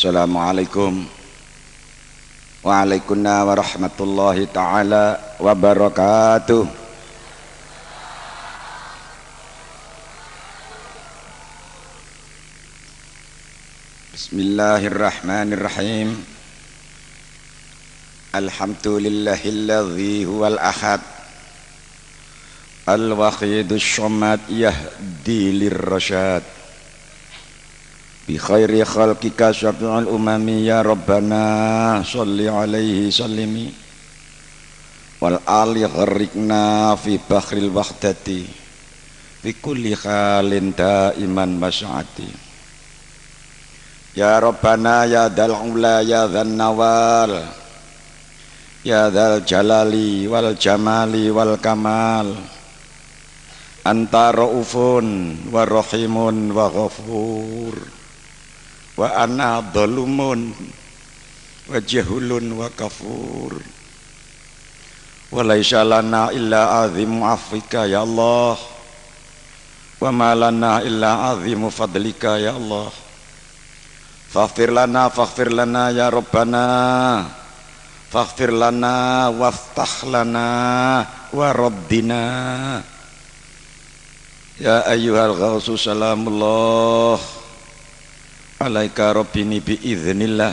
Assalamualaikum waalaikumsalam warahmatullahi ta'ala wabarakatuh. Bismillahirrahmanirrahim. Alhamdulillahilladzi huwal ahad al-wahidus shamad yahdi lirrasyad bi khairi khalqika syafi'ul umami ya rabbana sholli alaihi sallimi wal ali gharriqna fi bakhril wahdati fi kulli khalin daiman masya'ati ya rabbana ya dzal ula ya dzan nawal ya dzal jalali wal jamali wal kamal anta raufun wa rahimun wa ghafur wa ana dhalumun wa jahulun wa kafur wa laisa lana illa azimu afika ya Allah wa ma lana illa azimu fadlika ya Allah faghfir lana ya Rabbana faghfir lana waftah lana wa raddina ya ayyuhal ghausu salamullah alaika rabbini biiznillah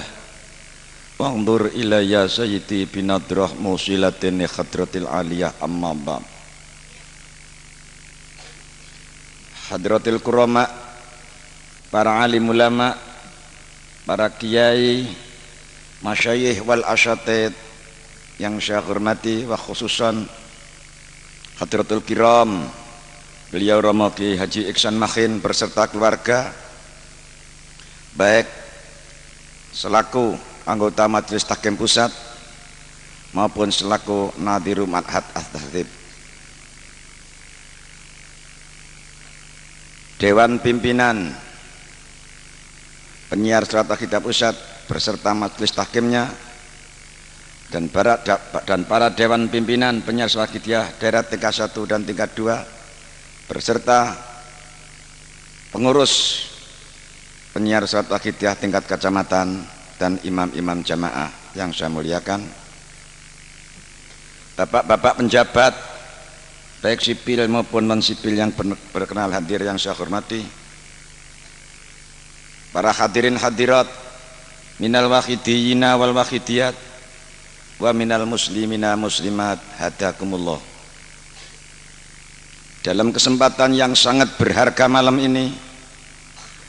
wa'ndur ilayya sayyidi binadrah musilatin khadratil aliyah amma ba'd. Hadratil kurama, para alim ulama, para kiai, masyayikh wal asyatid yang saya hormati, wa khususan hadratul kiram beliau Romo Kiai Haji Iksan Makhin berserta keluarga, baik selaku anggota Majelis Tahkim Pusat maupun selaku Nadhiru Ma'had At-Tahdzib, Dewan Pimpinan Penyiar Surat Al-Kitab Pusat berserta Majelis Tahkimnya dan para Dewan Pimpinan Penyiar Surat Al-Kitab daerah tingkat 1 dan tingkat 2 berserta pengurus penyiar surat Al-Kitab tingkat kecamatan dan imam-imam jamaah yang saya muliakan, bapak-bapak penjabat baik sipil maupun non sipil yang berkenan hadir yang saya hormati, para hadirin hadirat minal wahidiyina wal wahidiyat wa minal muslimina muslimat hadakumullah. Dalam kesempatan yang sangat berharga malam ini,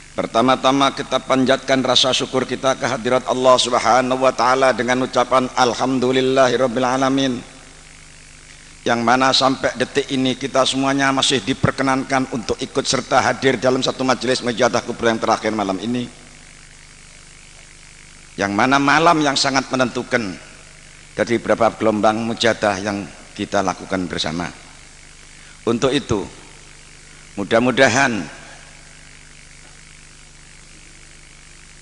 pertama-tama kita panjatkan rasa syukur kita kehadirat Allah Subhanahu wa taala dengan ucapan alhamdulillahirabbil alamin, yang mana sampai detik ini kita semuanya masih diperkenankan untuk ikut serta hadir dalam satu majelis mujadah kubra yang terakhir malam ini, yang mana malam yang sangat menentukan dari beberapa gelombang mujadah yang kita lakukan bersama. Untuk itu mudah-mudahan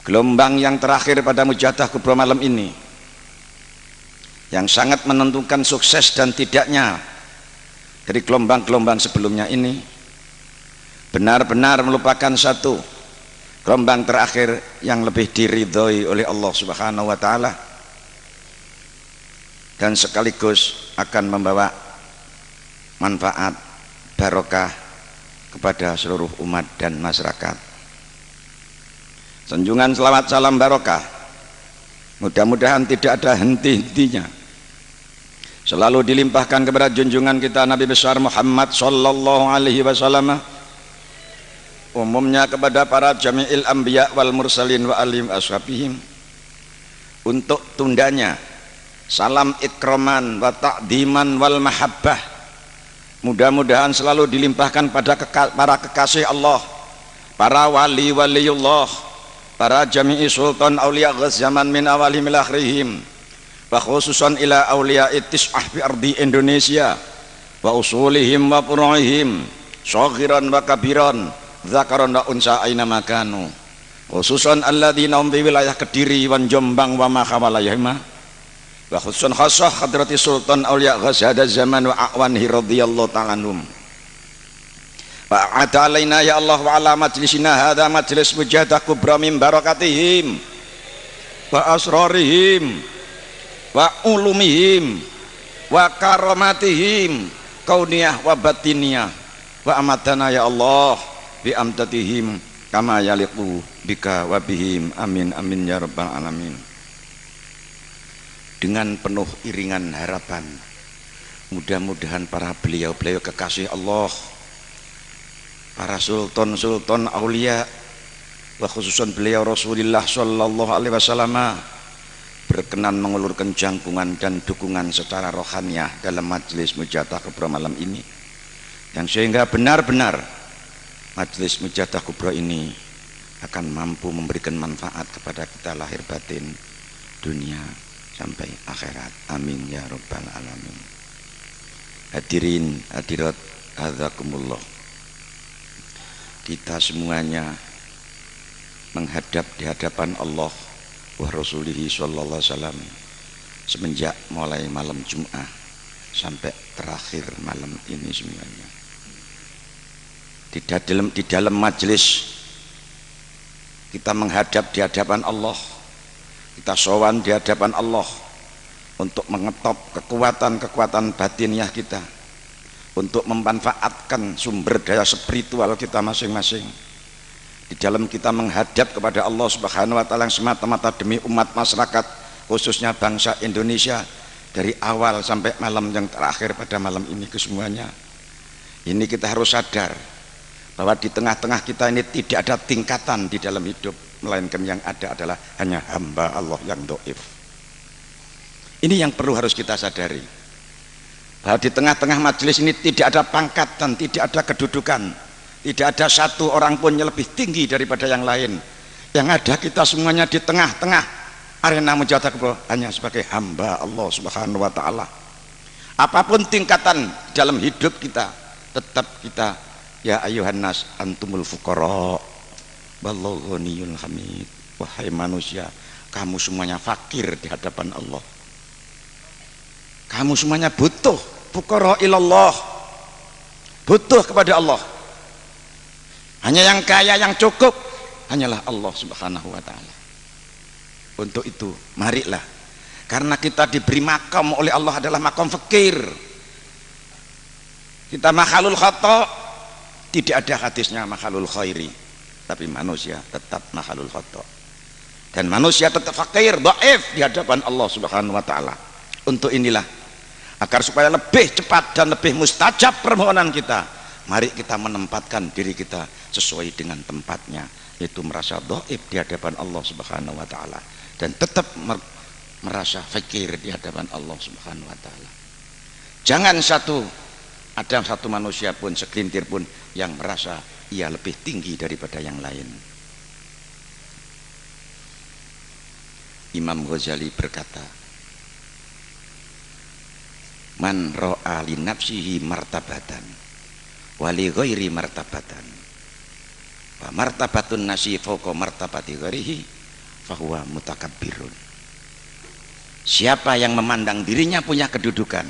gelombang yang terakhir pada mujadah kubra malam ini yang sangat menentukan sukses dan tidaknya dari gelombang-gelombang sebelumnya ini benar-benar merupakan satu gelombang terakhir yang lebih diridhoi oleh Allah Subhanahu wa taala dan sekaligus akan membawa manfaat barokah kepada seluruh umat dan masyarakat. Sanjungan selawat salam barokah mudah-mudahan tidak ada henti-hentinya selalu dilimpahkan kepada junjungan kita Nabi besar Muhammad sallallahu alaihi wasallam, umumnya kepada para jami'il anbiya wal mursalin wa alim ashabihim, untuk tundanya salam ikraman wa ta'diman wal mahabbah mudah-mudahan selalu dilimpahkan pada para kekasih Allah, para wali-waliullah, para jami'i sultan aulia zaman min awalihim ila akhirihim, wa khususan ila aulia tis'ah fi ardi Indonesia wa usulihim wa furu'ihim saghiran wa kabiran dzakaran wa unsa aina makanu, khususan alladzina hum fi wilayah Kediri wan Jombang wa ma hawalayhima, wa khususan khassah hadrati sultan aulia ghazada zaman wa a'wanhi radhiyallahu ta'ala anhum. Fa'ata alaina ya Allah wa ala majlisina hadha majlis mujadah kubra min barakatihim wa asrarihim wa ulumihim wa karamatihim kauniyah wa batiniyah wa amatana ya Allah bi amtatihim kama yaliqu bika wa bihim amin amin ya rabbal alamin. Dengan penuh iringan harapan, mudah-mudahan para beliau-beliau kekasih Allah, para sultan-sultan aulia, wa khususan beliau Rasulullah sallallahu alaihi wasallam berkenan mengulurkan jangkungan dan dukungan secara rohaniah dalam majelis Mujadah Kubro malam ini, yang sehingga benar-benar majelis Mujadah Kubro ini akan mampu memberikan manfaat kepada kita lahir batin, dunia sampai akhirat. Amin ya rabbal alamin. Hadirin hadirat hadzakumullah, kita semuanya menghadap di hadapan Allah wa Rasulihi sallallahu alaihi wasallam semenjak mulai malam Jumat sampai terakhir malam ini semuanya. Di dalam majelis kita menghadap di hadapan Allah, kita sowan di hadapan Allah untuk mengetop kekuatan-kekuatan batiniah kita, untuk memanfaatkan sumber daya spiritual kita masing-masing. Di dalam kita menghadap kepada Allah Subhanahu wa taala yang semata-mata demi umat masyarakat, khususnya bangsa Indonesia, dari awal sampai malam yang terakhir pada malam ini kesemuanya. Ini kita harus sadar bahwa di tengah-tengah kita ini tidak ada tingkatan di dalam hidup, melainkan yang ada adalah hanya hamba Allah yang dhaif. Ini yang perlu harus kita sadari, bahwa di tengah-tengah majelis ini tidak ada pangkat dan tidak ada kedudukan, tidak ada satu orang pun yang lebih tinggi daripada yang lain. Yang ada kita semuanya di tengah-tengah arena Mujadah Kubro hanya sebagai hamba Allah Subhanahu wa taala. Apapun tingkatan dalam hidup kita, tetap kita ya ayuhan nas antumul fuqara wallahu ghaniyul hamid. Wahai manusia, kamu semuanya fakir di hadapan Allah. Kamu semuanya butuh, fuqara ilallah, butuh kepada Allah. Hanya yang kaya, yang cukup hanyalah Allah Subhanahu wa taala. Untuk itu marilah, karena kita diberi makam oleh Allah adalah makam fakir, kita makhlul khata, tidak ada hadisnya makhlul khairi, tapi manusia tetap makhlul khata, dan manusia tetap fakir, dhaif di hadapan Allah Subhanahu wa taala. Untuk inilah, agar supaya lebih cepat dan lebih mustajab permohonan kita, mari kita menempatkan diri kita sesuai dengan tempatnya, yaitu merasa dhaif di hadapan Allah Subhanahu wa taala dan tetap merasa fakir di hadapan Allah Subhanahu wa taala. Jangan ada satu manusia pun, segelintir pun yang merasa ia lebih tinggi daripada yang lain. Imam Ghazali berkata, man ro'a li nafsihi martabatan wa li ghairi martabatan wa martabatun nasi fawqa martabati ghairihi fahuwa mutakabbirun. Siapa yang memandang dirinya punya kedudukan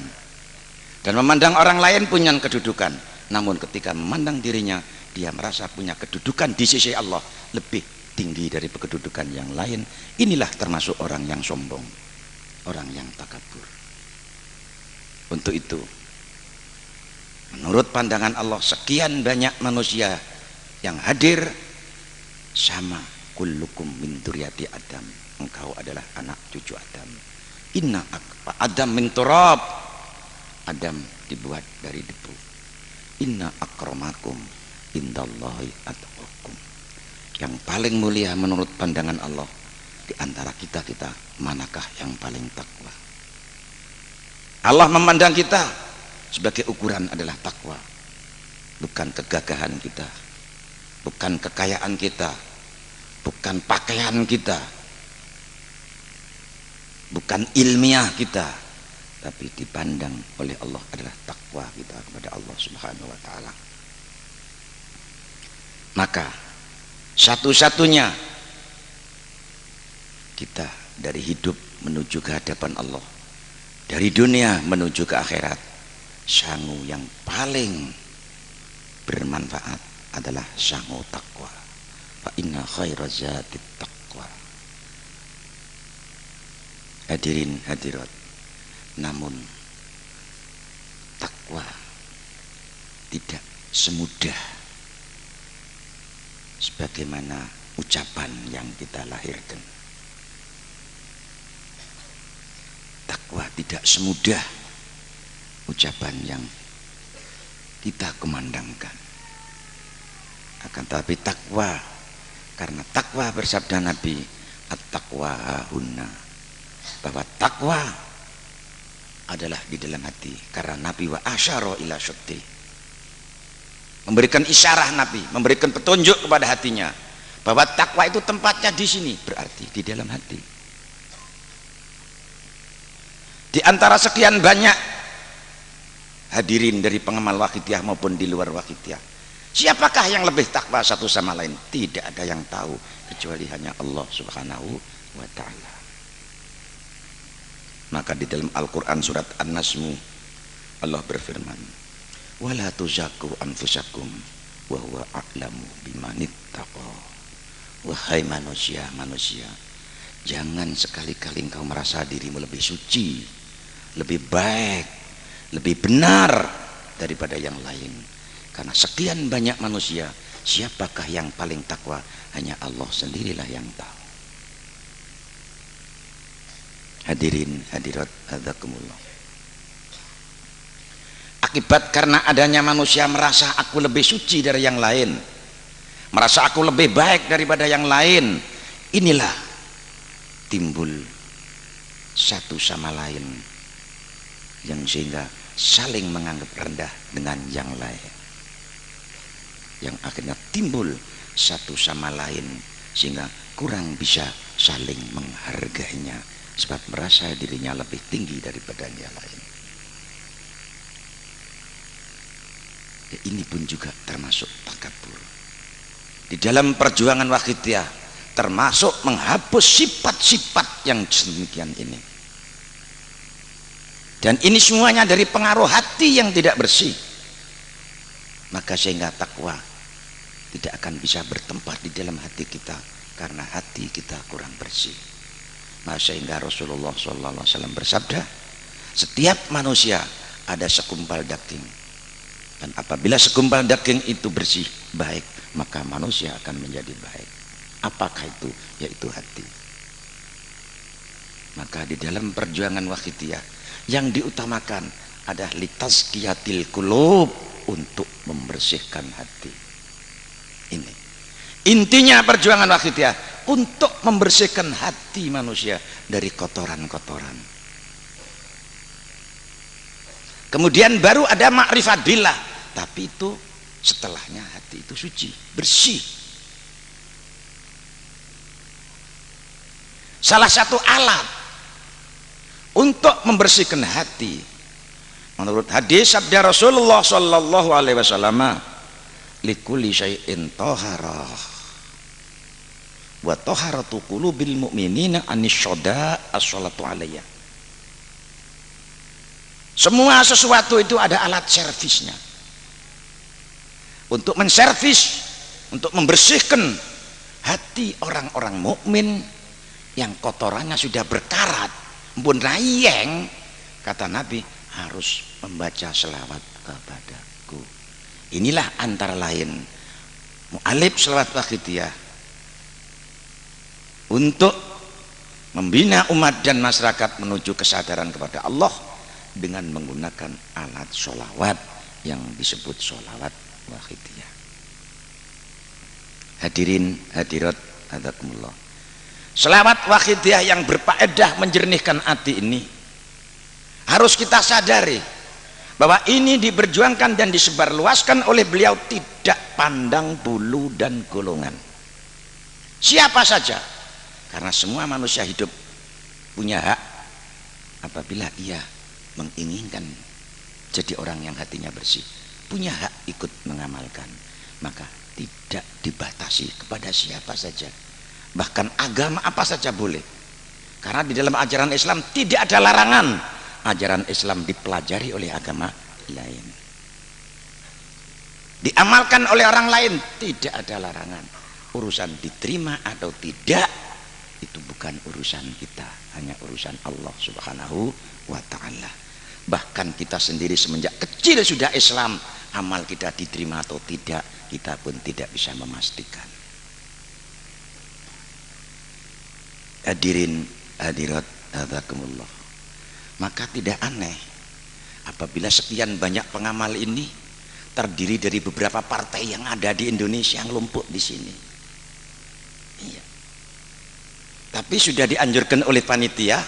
dan memandang orang lain punya kedudukan, namun ketika memandang dirinya dia merasa punya kedudukan di sisi Allah lebih tinggi dari kedudukan yang lain, inilah termasuk orang yang sombong, orang yang takabur. Untuk itu, menurut pandangan Allah, sekian banyak manusia yang hadir sama, kullukum min dzurriyyati Adam, engkau adalah anak cucu Adam. Inna Adam min turab, Adam dibuat dari debu. Inna akramakum indallahi atqakum, yang paling mulia menurut pandangan Allah di antara kita manakah yang paling takwa? Allah memandang kita sebagai ukuran adalah takwa, bukan kegagahan kita, bukan kekayaan kita, bukan pakaian kita, bukan ilmiah kita, tapi dipandang oleh Allah adalah takwa kita kepada Allah Subhanahu wa taala. Maka satu-satunya kita dari hidup menuju ke hadapan Allah, dari dunia menuju ke akhirat, sangu yang paling bermanfaat adalah sangu takwa. Fa inna khairaz zatit taqwa. Hadirin hadirat, namun takwa tidak semudah sebagaimana ucapan yang kita lahirkan. Takwa tidak semudah ucapan yang kita kumandangkan. Akan tetapi takwa, karena takwa bersabda Nabi, at-taqwa hahuna, bahwa takwa adalah di dalam hati. Karena Nabi wa asyara ila syutti, memberikan isyarah Nabi, memberikan petunjuk kepada hatinya bahwa takwa itu tempatnya di sini, berarti di dalam hati. Di antara sekian banyak hadirin dari pengamal Waqidiyah maupun di luar Waqidiyah, siapakah yang lebih takwa satu sama lain? Tidak ada yang tahu kecuali hanya Allah Subhanahu wa ta'ala. Maka di dalam Al-Quran surat An-Nasmu Allah berfirman, wala tuzaku anfusakum wa huwa a'lamu bimanittaqa. Wahai manusia, jangan sekali-kali engkau merasa dirimu lebih suci, lebih baik, lebih benar daripada yang lain. Karena sekian banyak manusia, siapakah yang paling takwa? Hanya Allah sendirilah yang tahu. Hadirin hadirat hadzakumullah. Akibat karena adanya manusia merasa aku lebih suci dari yang lain, merasa aku lebih baik daripada yang lain, inilah timbul satu sama lain yang sehingga saling menganggap rendah dengan yang lain, yang akhirnya timbul satu sama lain sehingga kurang bisa saling menghargainya sebab merasa dirinya lebih tinggi daripada yang lain. Ya, ini pun juga termasuk takabur. Di dalam perjuangan Waqidiyah termasuk menghapus sifat-sifat yang demikian ini. Dan ini semuanya dari pengaruh hati yang tidak bersih. Maka sehingga takwa tidak akan bisa bertempat di dalam hati kita karena hati kita kurang bersih. Maka sehingga Rasulullah SAW bersabda, setiap manusia ada segumpal daging, dan apabila segumpal daging itu bersih, baik, maka manusia akan menjadi baik. Apakah itu? Yaitu hati. Maka di dalam perjuangan Waqidiyah yang diutamakan adalah litazkiyatil qulub, untuk membersihkan hati. Ini intinya perjuangan Waqidiyah, untuk membersihkan hati manusia dari kotoran-kotoran. Kemudian baru ada ma'rifat billah, tapi itu setelahnya hati itu suci, bersih. Salah satu alat untuk membersihkan hati menurut hadis sabda Rasulullah sallallahu alaihi wasallam, likulli syai'in taharah wa taharatu qulubil mu'minina anisyada as-salatu alayya. Semua sesuatu itu ada alat servisnya untuk menservis, untuk membersihkan hati orang-orang mukmin yang kotorannya sudah berkarat, pun rayeng. Kata Nabi, harus membaca selawat kepadaku. Inilah antara lain mu'alif selawat Waqidiyah untuk membina umat dan masyarakat menuju kesadaran kepada Allah dengan menggunakan alat sholawat yang disebut sholawat Waqidiyah. Hadirin hadirat hadzakumullah, selawat Waqidiyah yang berfaedah menjernihkan hati ini harus kita sadari bahwa ini diperjuangkan dan disebarluaskan oleh beliau tidak pandang bulu dan golongan, siapa saja, karena semua manusia hidup punya hak apabila ia menginginkan jadi orang yang hatinya bersih, punya hak ikut mengamalkan, maka tidak dibatasi kepada siapa saja, bahkan agama apa saja boleh. Karena di dalam ajaran Islam tidak ada larangan. Ajaran Islam dipelajari oleh agama lain, diamalkan oleh orang lain, tidak ada larangan. Urusan diterima atau tidak itu bukan urusan kita, hanya urusan Allah Subhanahu wa ta'ala. Bahkan kita sendiri semenjak kecil sudah Islam, amal kita diterima atau tidak kita pun tidak bisa memastikan. Hadirin hadirat hadzakumullah, maka tidak aneh apabila sekian banyak pengamal ini terdiri dari beberapa partai yang ada di Indonesia yang lumpuh di sini. Iya. Tapi sudah dianjurkan oleh panitia,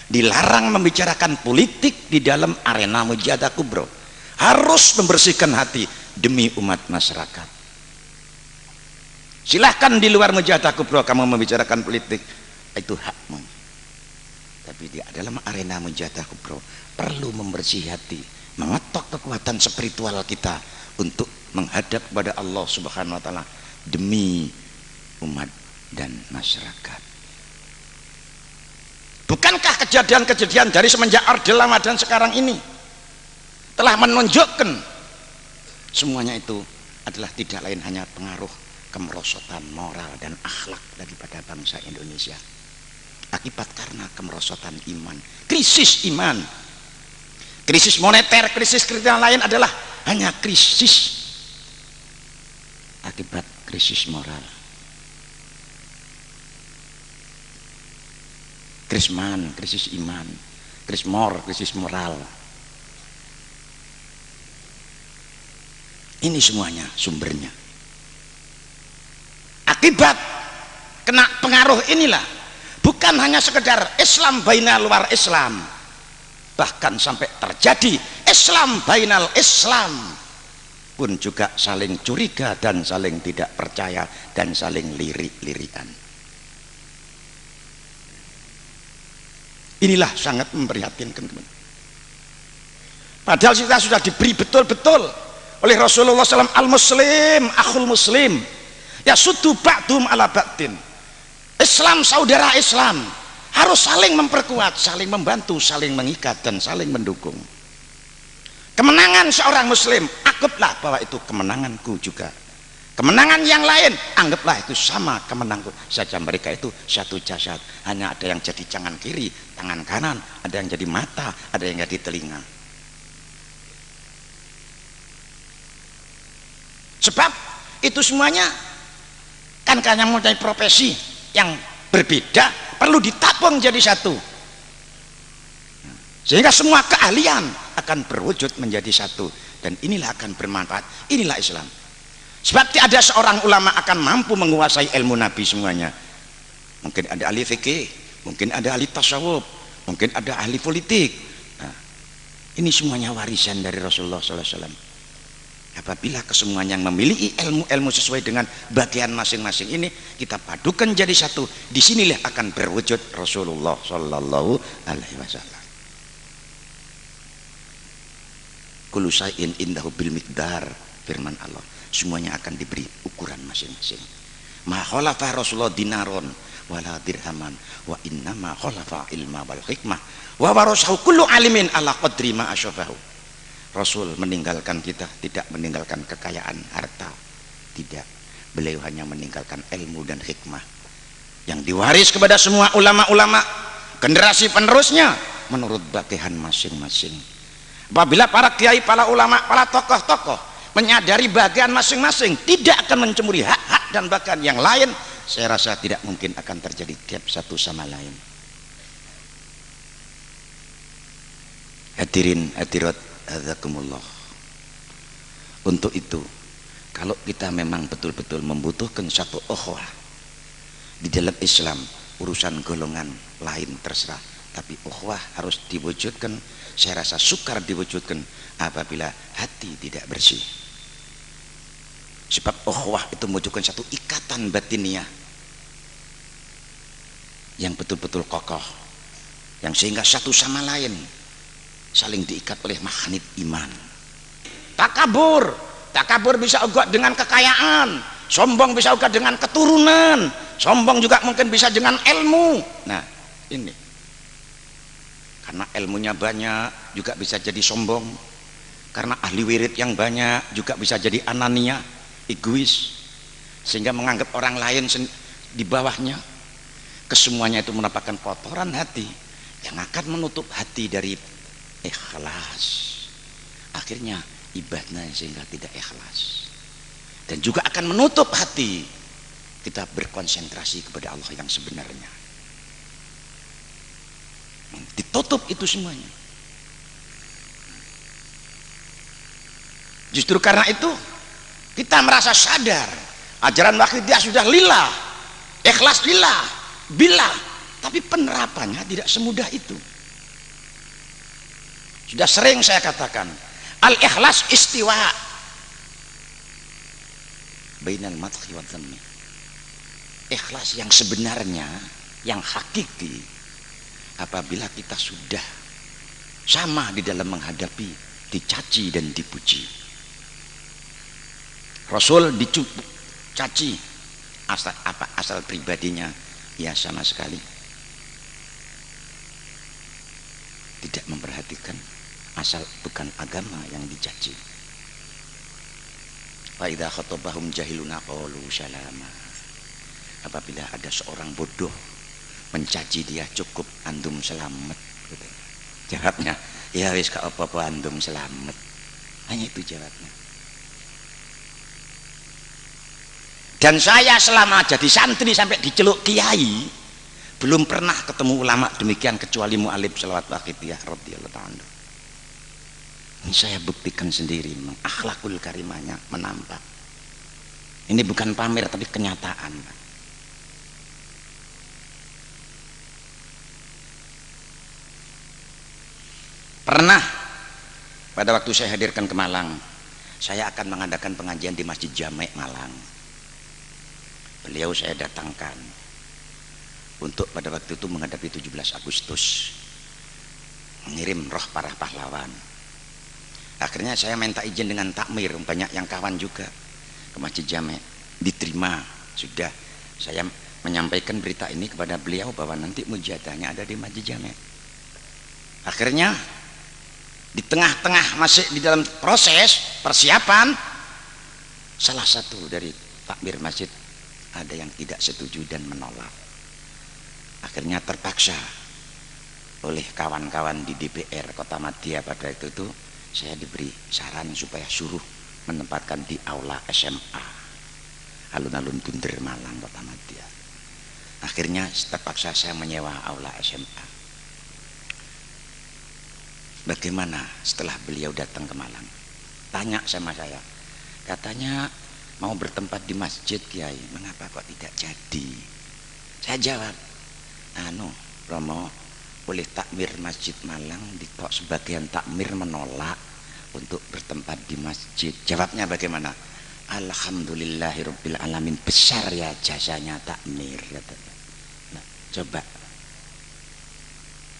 dilarang membicarakan politik di dalam arena Mujahadah Kubro. Harus membersihkan hati demi umat masyarakat. Silahkan di luar Mujahadah Kubro kamu membicarakan politik, itu hakmu. Tapi di dalam arena Mujahadah Kubro perlu membersih hati, mengetok kekuatan spiritual kita untuk menghadap kepada Allah Subhanahu wa ta'ala demi umat dan masyarakat. Bukankah kejadian-kejadian dari semenjak Orde Lama dan sekarang ini telah menunjukkan semuanya itu adalah tidak lain hanya pengaruh kemerosotan moral dan akhlak daripada bangsa Indonesia, akibat karena kemerosotan iman, krisis iman, krisis moneter, krisis lain adalah hanya krisis akibat krisis moral. Krisman, krisis iman, krisis moral. Ini semuanya sumbernya. Akibat kena pengaruh inilah, bukan hanya sekedar Islam bainal luar Islam, bahkan sampai terjadi Islam bainal Islam pun juga saling curiga dan saling tidak percaya dan saling lirik-lirikan. Inilah sangat memprihatinkan, teman. Padahal kita sudah diberi betul-betul oleh Rasulullah SAW, al-muslim akhul muslim ya sudu ba'dum ala ba'din. Islam saudara Islam, harus saling memperkuat, saling membantu, saling mengikat dan saling mendukung. Kemenangan seorang muslim, anggaplah bahwa itu kemenanganku juga. Kemenangan yang lain, anggaplah itu sama kemenanganku saja. Mereka itu satu jasad, hanya ada yang jadi tangan kiri, tangan kanan, ada yang jadi mata, ada yang jadi telinga. Sebab itu semuanya kan karena mempunyai profesi yang berbeda, perlu ditabung jadi satu, sehingga semua keahlian akan berwujud menjadi satu, dan inilah akan bermanfaat. Inilah Islam. Sebab tidak ada seorang ulama akan mampu menguasai ilmu Nabi semuanya. Mungkin ada ahli fikih, mungkin ada ahli tasawuf, mungkin ada ahli politik. Nah, ini semuanya warisan dari Rasulullah SAW. Apabila kesemuanya yang memiliki ilmu-ilmu sesuai dengan bagian masing-masing ini kita padukan jadi satu, disinilah akan berwujud Rasulullah Sallallahu Alaihi Wasallam. Kullu syai'in indahu bil miqdar, firman Allah. Semuanya akan diberi ukuran masing-masing. Ma khalafa Rasulullah dinaron wala dirhaman wa inna ma khalafa ilma wal hikmah wa warasahu kullu alimin ala qadri ma asyafahu. Rasul meninggalkan kita tidak meninggalkan kekayaan harta, tidak. Beliau hanya meninggalkan ilmu dan hikmah yang diwaris kepada semua ulama-ulama generasi penerusnya menurut bagian masing-masing. Apabila para kiai, para ulama, para tokoh-tokoh menyadari bagian masing-masing, tidak akan mencemuri hak-hak dan bagian yang lain, saya rasa tidak mungkin akan terjadi gap satu sama lain. Hadirin hadirat hadzakumullah. Untuk itu, kalau kita memang betul-betul membutuhkan satu ukhuwah di dalam Islam, urusan golongan lain terserah, tapi ukhuwah harus diwujudkan. Saya rasa sukar diwujudkan apabila hati tidak bersih. Sebab ukhuwah itu mewujudkan satu ikatan batiniah yang betul-betul kokoh, yang sehingga satu sama lain saling diikat oleh magnet iman. Takabur bisa juga dengan kekayaan, sombong bisa juga dengan keturunan, sombong juga mungkin bisa dengan ilmu. Nah ini karena ilmunya banyak juga bisa jadi sombong, karena ahli wirid yang banyak juga bisa jadi anania, egois, sehingga menganggap orang lain di bawahnya. kesemuanya itu merupakan kotoran hati yang akan menutup hati dari ikhlas. Akhirnya ibadah sehingga tidak ikhlas, dan juga akan menutup hati kita berkonsentrasi kepada Allah yang sebenarnya. Ditutup itu semuanya. Justru karena itu kita merasa sadar ajaran Wahidiyah sudah lillah, ikhlas lillah, billah, tapi penerapannya tidak semudah itu. Sudah sering saya katakan, al-ikhlas istiwa bainal madhi wa dhammi. Ikhlas yang sebenarnya, yang hakiki, apabila kita sudah sama di dalam menghadapi dicaci dan dipuji. Rasul dicaci, asal pribadinya ya sama sekali tidak memperhatikan, asal bukan agama yang dicaci. Fa idza khatabahum jahiluna qalu salama. Apabila ada seorang bodoh mencaci dia, cukup antum selamat, gitu. Jawabnya, ya wis gak apa-apa antum selamat. Hanya itu jawabnya. Dan saya selama jadi santri sampai diceluk kiai, belum pernah ketemu ulama demikian kecuali Mu'alib Shalawat Wahidiyah radhiyallahu ta'ala. Ini saya buktikan sendiri, akhlakul karimahnya menampak. Ini bukan pamer tapi kenyataan, Pak. Pernah pada waktu saya hadirkan ke Malang, saya akan mengadakan pengajian di Masjid Jamek Malang. Beliau saya datangkan untuk pada waktu itu menghadapi 17 Agustus, mengirim roh para pahlawan. Akhirnya saya minta izin dengan takmir, banyak yang kawan juga ke Masjid Jamek, diterima. Sudah saya menyampaikan berita ini kepada beliau bahwa nanti mujadahnya ada di Masjid Jamek. Akhirnya di tengah-tengah masih di dalam proses persiapan, salah satu dari takmir masjid ada yang tidak setuju dan menolak. Akhirnya terpaksa oleh kawan-kawan di DPR Kota Madya pada itu tuh, saya diberi saran supaya suruh menempatkan di aula SMA alun-alun Bunder Malang Kota Madya. Akhirnya terpaksa saya menyewa aula SMA. Bagaimana setelah beliau datang ke Malang? Tanya sama saya, katanya mau bertempat di masjid Kiai, mengapa kok tidak jadi? Saya jawab, Romo, oleh takmir Masjid Malang, sebagian takmir menolak untuk bertempat di masjid. Jawabnya bagaimana? Alhamdulillahirabbil alamin, besar ya jasanya takmir, katanya. Nah, coba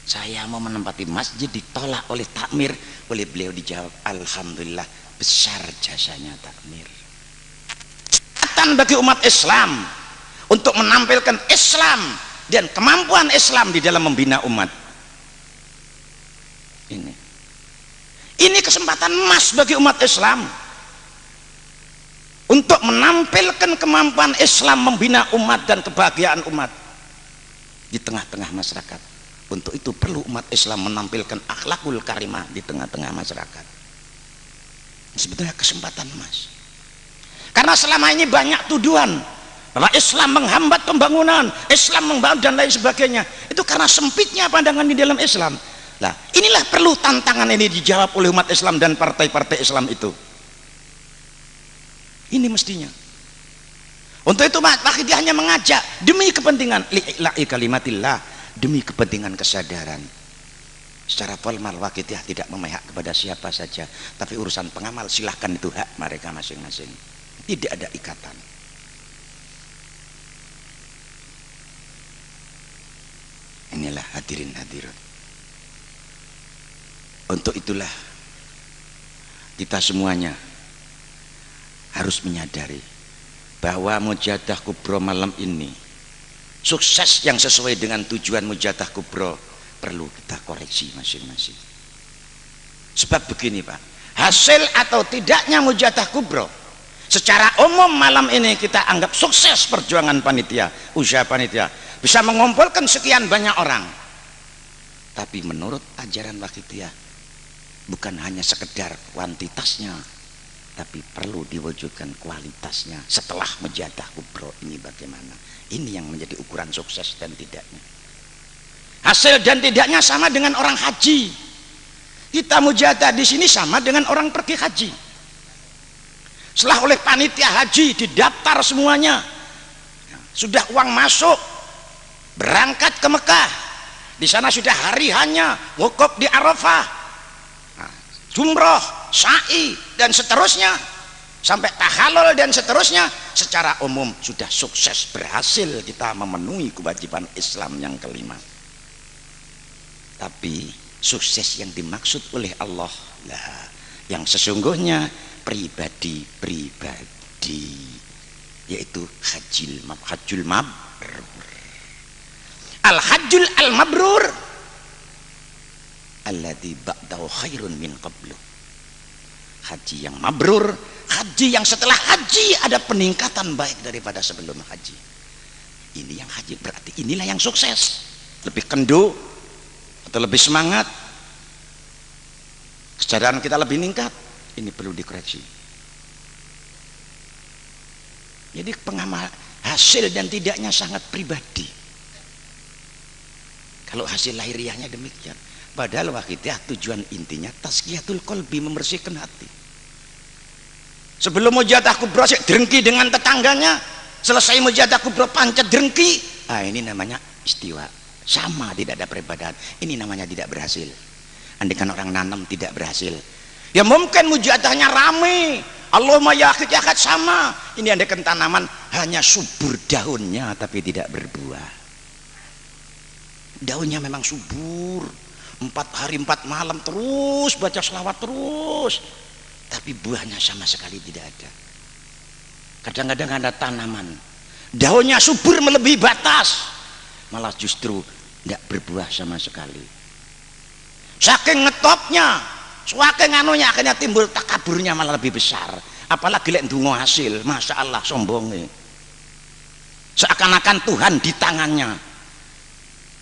saya mau menempati masjid ditolak oleh takmir, oleh beliau dijawab alhamdulillah, besar jasanya takmir. Dan bagi umat Islam untuk menampilkan Islam dan kemampuan Islam di dalam membina umat. Ini kesempatan emas bagi umat Islam untuk menampilkan kemampuan Islam membina umat dan kebahagiaan umat di tengah-tengah masyarakat. Untuk itu perlu umat Islam menampilkan akhlakul karimah di tengah-tengah masyarakat. Sebetulnya kesempatan emas. Karena selama ini banyak tuduhan bahwa Islam menghambat pembangunan, Islam membangun dan lain sebagainya. Itu karena sempitnya pandangan di dalam Islam. Nah, inilah perlu tantangan ini dijawab oleh umat Islam dan partai-partai Islam itu. Ini mestinya. Untuk itu Wahidiyah hanya mengajak demi kepentingan li'ila'i kalimatillah, demi kepentingan kesadaran. Secara formal Wahidiyah tidak memihak kepada siapa saja, tapi urusan pengamal silahkan, itu hak mereka masing-masing, tidak ada ikatan. Inilah hadirin hadirat. Untuk itulah kita semuanya harus menyadari bahwa Mujadah Kubro malam ini, sukses yang sesuai dengan tujuan Mujadah Kubro, perlu kita koreksi masing-masing. Sebab begini Pak, hasil atau tidaknya Mujadah Kubro secara umum malam ini kita anggap sukses perjuangan panitia, usaha panitia. bisa mengumpulkan sekian banyak orang. Tapi menurut ajaran Wahidiyah bukan hanya sekedar kuantitasnya, tapi perlu diwujudkan kualitasnya. Setelah mujahadah kubro ini bagaimana? Ini yang menjadi ukuran sukses dan tidaknya. Hasil dan tidaknya sama dengan orang haji. Kita mujahadah di sini sama dengan orang pergi haji. Setelah oleh panitia haji didaftar semuanya, sudah uang masuk, berangkat ke Mekah. Di sana sudah hari hanya wukuf di Arafah, jumroh, sa'i dan seterusnya, sampai tahalul dan seterusnya. Secara umum sudah sukses, berhasil kita memenuhi kewajiban Islam yang kelima. Tapi sukses yang dimaksud oleh Allah lah, yang sesungguhnya pribadi, yaitu hajjul mabrur. Al-hajjul al-mabrur alladzi ba'dahu khairun min qablu. Haji yang mabrur, haji yang setelah haji ada peningkatan baik daripada sebelum haji. Ini yang haji, berarti inilah yang sukses. Lebih kendu atau lebih semangat, kesadaran kita lebih meningkat. Ini perlu dikoreksi. Jadi pengamal hasil dan tidaknya sangat pribadi. Kalau hasil lahiriahnya demikian, padahal Wahidiyah tujuan intinya tazkiyatul qalbi, membersihkan hati. Sebelum mujahadah kubro drengki dengan tetangganya, selesai mujahadah kubro pancet drengki, ini namanya istiwa, sama, tidak ada perbedaan. Ini namanya tidak berhasil. Andaikan orang nanam tidak berhasil, ya mungkin mujahadahnya rame, Allahumma ya akhid ya akhid sama. Ini andaikan tanaman hanya subur daunnya tapi tidak berbuah. Daunnya memang subur, 4 hari 4 malam terus baca selawat terus, tapi buahnya sama sekali tidak ada. Kadang-kadang ada tanaman daunnya subur melebihi batas, malah justru tidak berbuah sama sekali. Saking ngetopnya, saking anunya, akhirnya timbul takaburnya malah lebih besar. Apalagi lek ndonga hasil, masya Allah sombongnya, seakan-akan Tuhan di tangannya,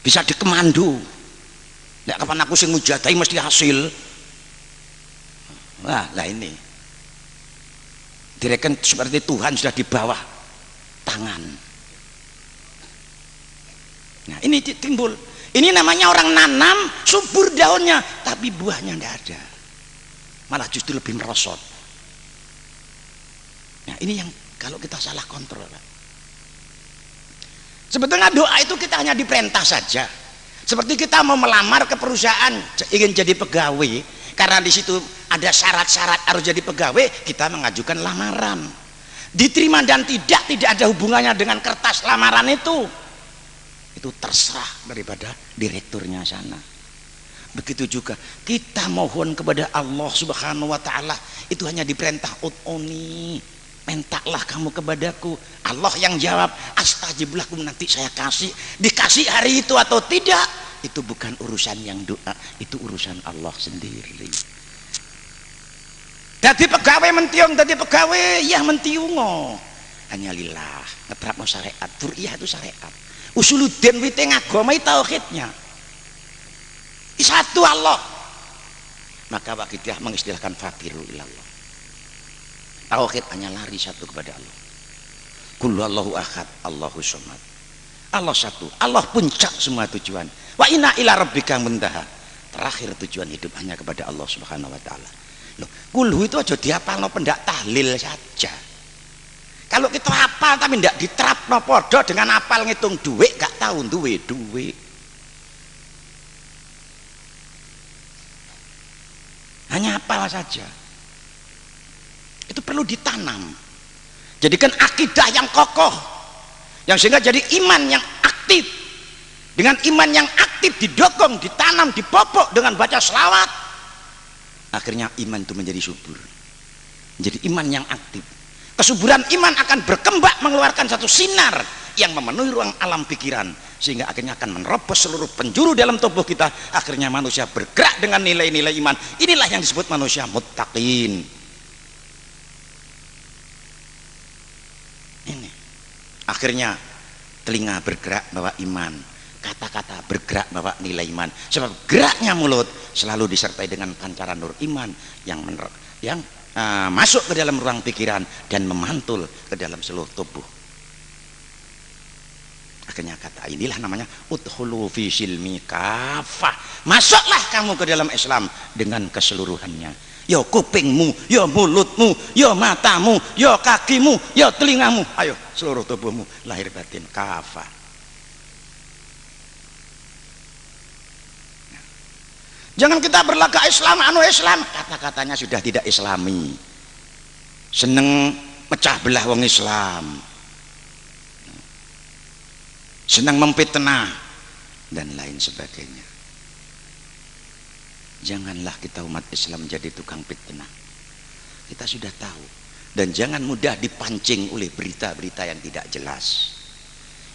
bisa dikemandu. Nek kapan aku sing mujadahi mesti hasil. Wah, lah ini direken seperti Tuhan sudah di bawah tangan. Nah, ini timbul. Ini namanya orang nanam subur daunnya, tapi buahnya tidak ada. Malah justru lebih merosot. Nah, ini yang kalau kita salah kontrol. Sebetulnya doa itu kita hanya diperintah saja. Seperti kita mau melamar ke perusahaan, ingin jadi pegawai, karena di situ ada syarat-syarat harus jadi pegawai, kita mengajukan lamaran. Diterima dan tidak ada hubungannya dengan kertas lamaran itu terserah daripada direkturnya sana. Begitu juga kita mohon kepada Allah Subhanahu wa Ta'ala, itu hanya diperintah ud'uni, mintalah kamu kepadaku. Allah yang jawab, astajib lakum, nanti saya kasih. Dikasih hari itu atau tidak, itu bukan urusan yang doa, itu urusan Allah sendiri. Dadi pegawai mentiung, dadi pegawai ya mentiungo, hanya lillah, ngeterapno syariat. Fur'iyah itu syariat, usuluddin wite agama tauhidnya satu Allah. Maka Wahidiyah mengistilahkan fakiru ilallah, tauhid hanya lari satu kepada Allah. Kullu Allahu ahad, Allahu somad. Allah satu, Allah puncak semua tujuan. Wa inna ila rabbika muntaha, terakhir tujuan hidup hanya kepada Allah Subhanahu wa Ta'ala. Loh, kulhu itu aja dihafalno pendak tahlil saja. Kalau kita hafal tapi tidak diterapno podo dengan hafal ngitung duit, gak tahu duit. Hanya hafal saja. Itu perlu ditanam. Jadikan akidah yang kokoh, yang sehingga jadi iman yang aktif. Dengan iman yang aktif didokong, ditanam, dipopok dengan baca selawat, akhirnya iman itu menjadi subur, menjadi iman yang aktif. Kesuburan iman akan berkembang, mengeluarkan satu sinar yang memenuhi ruang alam pikiran, sehingga akhirnya akan menerobos seluruh penjuru dalam tubuh kita. Akhirnya manusia bergerak dengan nilai-nilai iman. Inilah yang disebut manusia muttaqin. Ini akhirnya telinga bergerak bawa iman, kata-kata bergerak bawa nilai iman. Sebab geraknya mulut selalu disertai dengan pancaran nur iman yang masuk ke dalam ruang pikiran dan memantul ke dalam seluruh tubuh. Akhirnya kata inilah namanya udkhulu fi silmi kafah. Masuklah kamu ke dalam Islam dengan keseluruhannya. Ya kupingmu, ya mulutmu, ya matamu, ya kakimu, ya telingamu, ayo seluruh tubuhmu, lahir batin kafah. Jangan kita berlagak Islam, Islam, kata-katanya sudah tidak islami, seneng mecah belah wong Islam, senang memfitnah dan lain sebagainya. Janganlah kita umat Islam jadi tukang fitnah. Kita sudah tahu. Dan jangan mudah dipancing oleh berita-berita yang tidak jelas.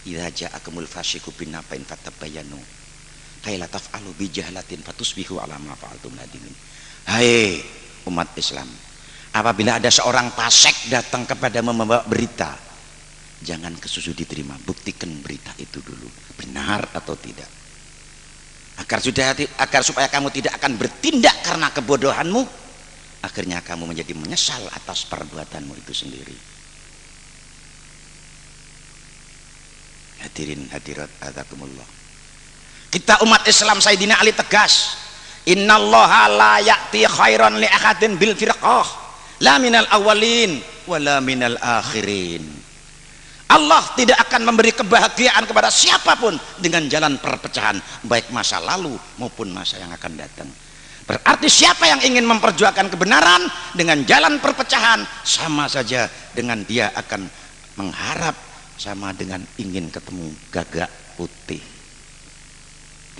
Idza ja'akumul fasiqu binaba'in fatabayyanu kaila taf'alu bi jahlatin fatusbihu ala ma fa'altum nadimin. Hai umat Islam, apabila ada seorang fasik datang kepada membawa berita, jangan kesusu diterima, buktikan berita itu dulu benar atau tidak. Agar supaya kamu tidak akan bertindak karena kebodohanmu, akhirnya kamu menjadi menyesal atas perbuatanmu itu sendiri. Hadirin hadirat azakumullah. Kita umat Islam, Sayyidina Ali tegas, innallaha la ya'ti khairan li ahadin bil firqah la minal awwalin wala minal akhirin. Allah tidak akan memberi kebahagiaan kepada siapapun dengan jalan perpecahan, baik masa lalu maupun masa yang akan datang. Berarti siapa yang ingin memperjuangkan kebenaran dengan jalan perpecahan, sama saja dengan dia akan mengharap sama dengan ingin ketemu gagak putih.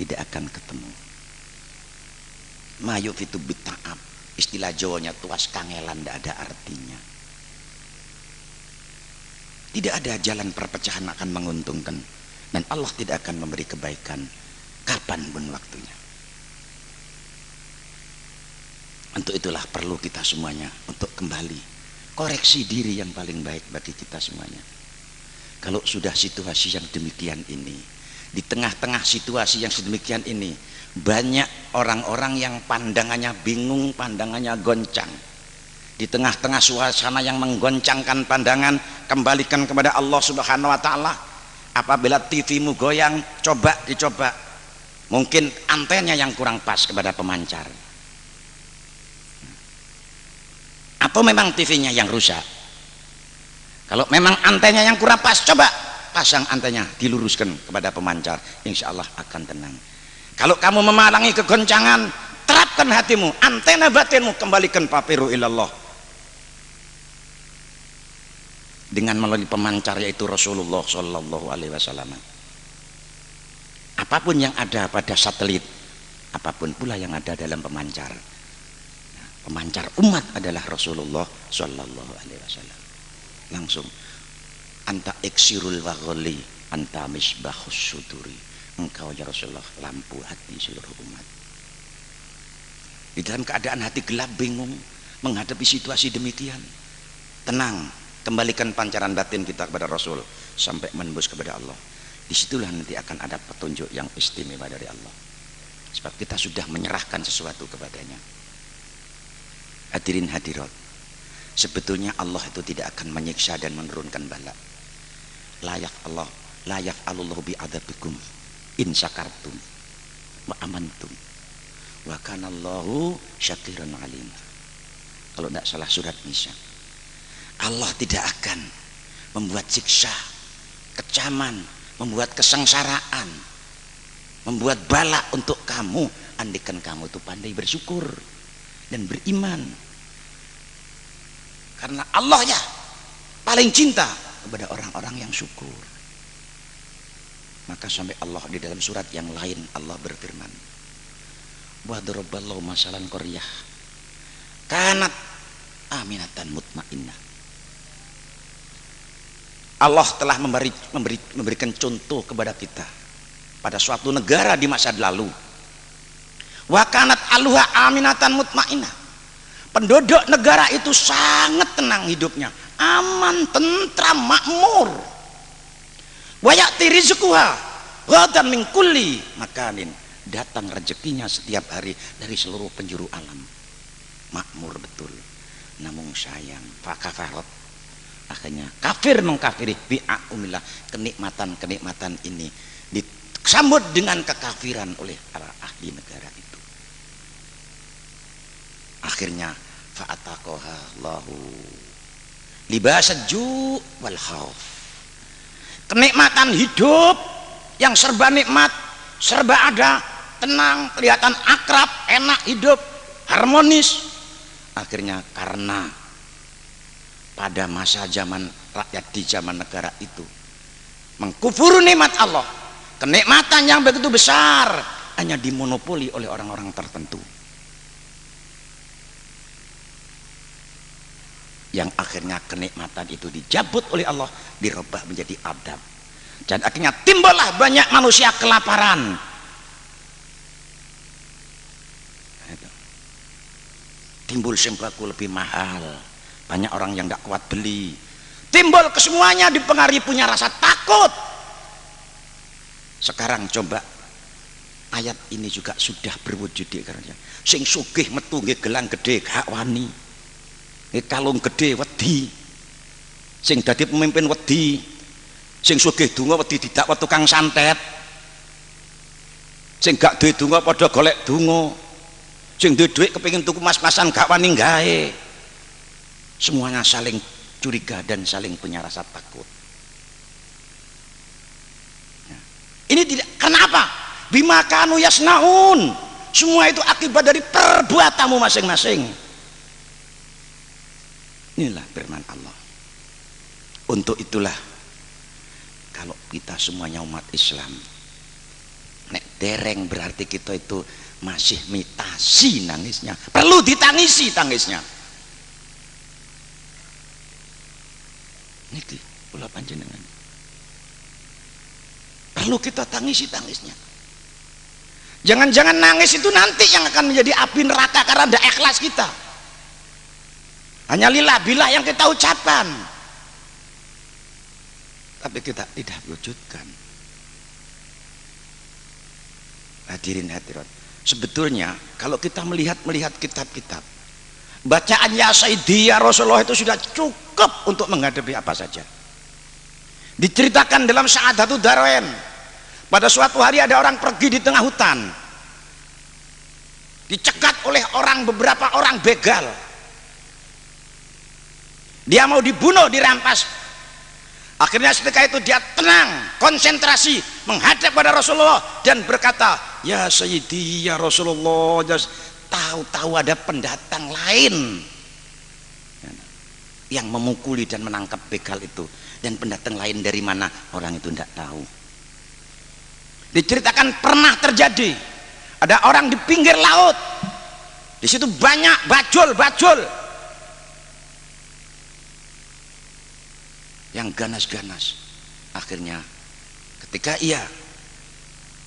Tidak akan ketemu. Mayu fitu bita'ab, istilah Jawanya tuas kangelan, tidak ada artinya. Tidak ada jalan perpecahan akan menguntungkan, dan Allah tidak akan memberi kebaikan kapanpun waktunya. Untuk itulah perlu kita semuanya untuk kembali koreksi diri yang paling baik bagi kita semuanya. Kalau sudah situasi yang demikian ini, di tengah-tengah situasi yang sedemikian ini, banyak orang-orang yang pandangannya bingung, pandangannya goncang. Di tengah-tengah suasana yang menggoncangkan pandangan, kembalikan kepada Allah Subhanahu wa ta'ala. Apabila TV-mu goyang, dicoba. Mungkin antenanya yang kurang pas kepada pemancar, atau memang TV-nya yang rusak. Kalau memang antenanya yang kurang pas, coba pasang antenanya, diluruskan kepada pemancar, insya Allah akan tenang. Kalau kamu memalangi kegoncangan, terapkan hatimu, antena batinmu, kembalikan papiru ilallah dengan melalui pemancar, yaitu Rasulullah Shallallahu Alaihi Wasallam. Apapun yang ada pada satelit, apapun pula yang ada dalam pemancar, pemancar umat adalah Rasulullah Shallallahu Alaihi Wasallam. Langsung, anta iksirul wagholi, anta misbahus suduri, engkau ya Rasulullah lampu hati seluruh umat. Di dalam keadaan hati gelap, bingung menghadapi situasi demikian, tenang, kembalikan pancaran batin kita kepada Rasul sampai menembus kepada Allah. Disitulah nanti akan ada petunjuk yang istimewa dari Allah, sebab kita sudah menyerahkan sesuatu kepadanya. Hadirin hadirat, sebetulnya Allah itu tidak akan menyiksa dan menurunkan bala. La yaf'alullahu bi'adabikum in syakartum wa amantum wa kanallahu syakiran alim. Kalau tidak salah surat Nisa. Allah tidak akan membuat siksa, kecaman, membuat kesengsaraan, membuat bala untuk kamu, andikan kamu itu pandai bersyukur dan beriman. Karena Allah ya paling cinta kepada orang-orang yang syukur. Maka sampai Allah di dalam surat yang lain Allah berfirman, wa daraballahu masalan qaryah kanat aminatan mutmainnah. Allah telah memberikan contoh kepada kita pada suatu negara di masa lalu. Wa kanat aluha aminatan mutmainnah. Penduduk negara itu sangat tenang hidupnya, aman, tentram, makmur. wa ya'ti rizquha ghadan min kulli makanin, datang rezekinya setiap hari dari seluruh penjuru alam. Makmur betul, namun sayang fakafarat, akhirnya kafir mengkafiri bi'aumillah, kenikmatan ini disambut dengan kekafiran oleh para ahli negara itu. Akhirnya fa'ataqaha Allahu libasal ju' wal khauf, kenikmatan hidup yang serba nikmat, serba ada, tenang, kelihatan akrab, enak hidup, harmonis. Akhirnya karena pada masa zaman rakyat di zaman negara itu mengkufur nikmat Allah, kenikmatan yang begitu besar hanya dimonopoli oleh orang-orang tertentu, yang akhirnya kenikmatan itu dijabut oleh Allah, dirubah menjadi adab, dan akhirnya timbullah banyak manusia kelaparan. Timbul sembako lebih mahal, banyak orang yang tidak kuat beli, timbul kesemuanya dipengaruhi punya rasa takut. Sekarang coba ayat ini juga sudah berwujud di karena sing sugih metu nggih gelang gede gak wani, nggih kalung gede wedi, sing dadi pemimpin wedi, sing sugih donga wedi didakwa tukang santet, sing gak duwe donga padha golek donga, sing duwe dhuwit kepengin tuku mas-masan gak wani gawe. Semuanya saling curiga dan saling punya rasa takut. Ini tidak, kenapa? Bima kanu yasnaun, semua itu akibat dari perbuatanmu masing-masing. Inilah firman Allah. Untuk itulah kalau kita semuanya umat Islam, nek dereng berarti kita itu masih mitasi nangisnya, perlu ditangisi tangisnya. Niki pula panjenengan perlu kita tangisi tangisnya. Jangan-jangan nangis itu nanti yang akan menjadi api neraka karena tidak ikhlas kita. Hanya lillah billah yang kita ucapkan, tapi kita tidak wujudkan. Hadirin hadirat, sebetulnya kalau kita melihat kitab-kitab, bacaan ya Sayyidi ya Rasulullah itu sudah cukup untuk menghadapi apa saja. Diceritakan dalam Sa'adatul Darain, pada suatu hari ada orang pergi di tengah hutan, dicegat oleh beberapa orang begal. Dia mau dibunuh, dirampas. Akhirnya ketika itu dia tenang, konsentrasi menghadap pada Rasulullah dan berkata, ya Sayyidi ya Rasulullah. Tahu-tahu ada pendatang lain yang memukuli dan menangkap begal itu, dan pendatang lain dari mana orang itu tidak tahu. Diceritakan pernah terjadi, ada orang di pinggir laut, di situ banyak bajul yang ganas-ganas. Akhirnya ketika ia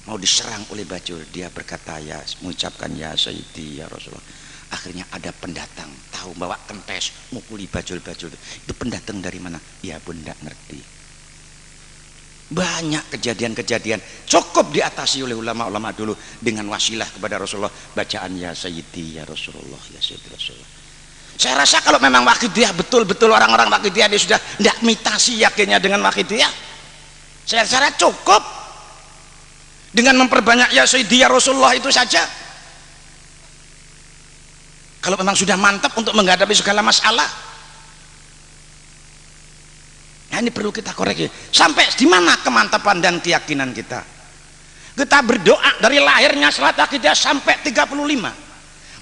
mau diserang oleh bajul, dia berkata, ya mengucapkan ya Sayyidi ya Rasulullah. Akhirnya ada pendatang tahu bawa kempes mukuli bajul-bajul itu pendatang dari mana? Ya pun tidak ngerti. Banyak kejadian-kejadian cukup diatasi oleh ulama-ulama dulu dengan wasilah kepada Rasulullah, bacaan ya Sayyidi ya Rasulullah, ya Sayyidi Rasulullah. Saya rasa kalau memang Waqidiyah betul-betul orang-orang Waqidiyah dia sudah tidak mitasi yakinnya dengan Waqidiyah, saya rasa cukup dengan memperbanyak ya Sayyidi ya Rasulullah itu saja. Kalau memang sudah mantap untuk menghadapi segala masalah, nah ini perlu kita koreksi. Sampai di mana kemantapan dan keyakinan kita? Kita berdoa dari lahirnya salat kita sampai 35.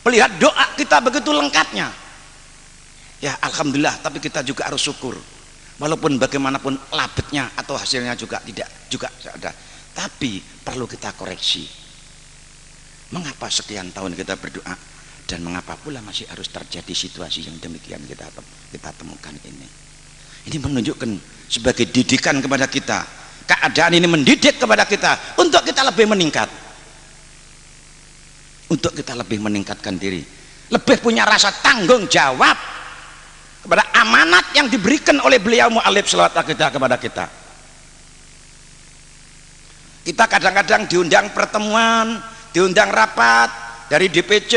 Melihat doa kita begitu lengkapnya. Ya alhamdulillah, tapi kita juga harus syukur. Walaupun bagaimanapun labetnya atau hasilnya juga tidak juga ada. Tapi perlu kita koreksi. Mengapa sekian tahun kita berdoa dan mengapa pula masih harus terjadi situasi yang demikian kita temukan ini? Ini menunjukkan sebagai didikan kepada kita. Keadaan ini mendidik kepada kita untuk kita lebih meningkat, untuk kita lebih meningkatkan diri, lebih punya rasa tanggung jawab kepada amanat yang diberikan oleh beliau mu'alif shalawat kita kepada kita. Kita kadang-kadang diundang pertemuan, diundang rapat dari DPC,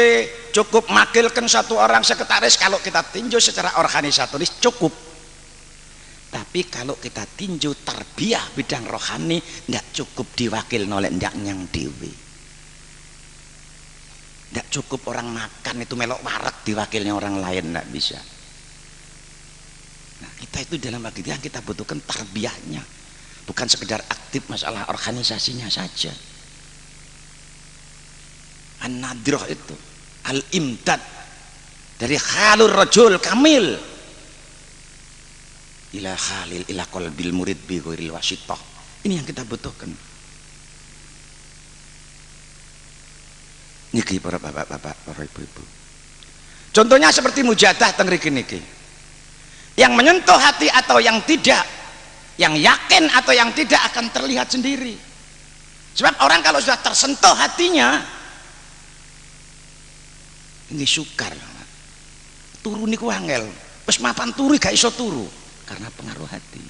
cukup makilkan satu orang sekretaris. Kalau kita tinjau secara organisatoris cukup, tapi kalau kita tinjau tarbiyah bidang rohani tidak cukup diwakil oleh ndak nyang dewi. Tidak cukup orang makan itu melok warak diwakilnya orang lain, tidak bisa. Nah, kita itu dalam akhidah kita butuhkan tarbiyahnya, bukan sekedar aktif masalah organisasinya saja. An-nadroh itu al-imdad dari khalur rajul kamil ila khalil ila qalbil murid bi ghairil wasithah. Ini yang kita butuhkan. Niki para bapak-bapak, para ibu-ibu. Contohnya seperti mujadah teng mriki niki. Yang menyentuh hati atau yang tidak, yang yakin atau yang tidak akan terlihat sendiri. Sebab orang kalau sudah tersentuh hatinya, ini sukar. Turu niku angel. Wis mapan turu gak iso turu karena pengaruh hati.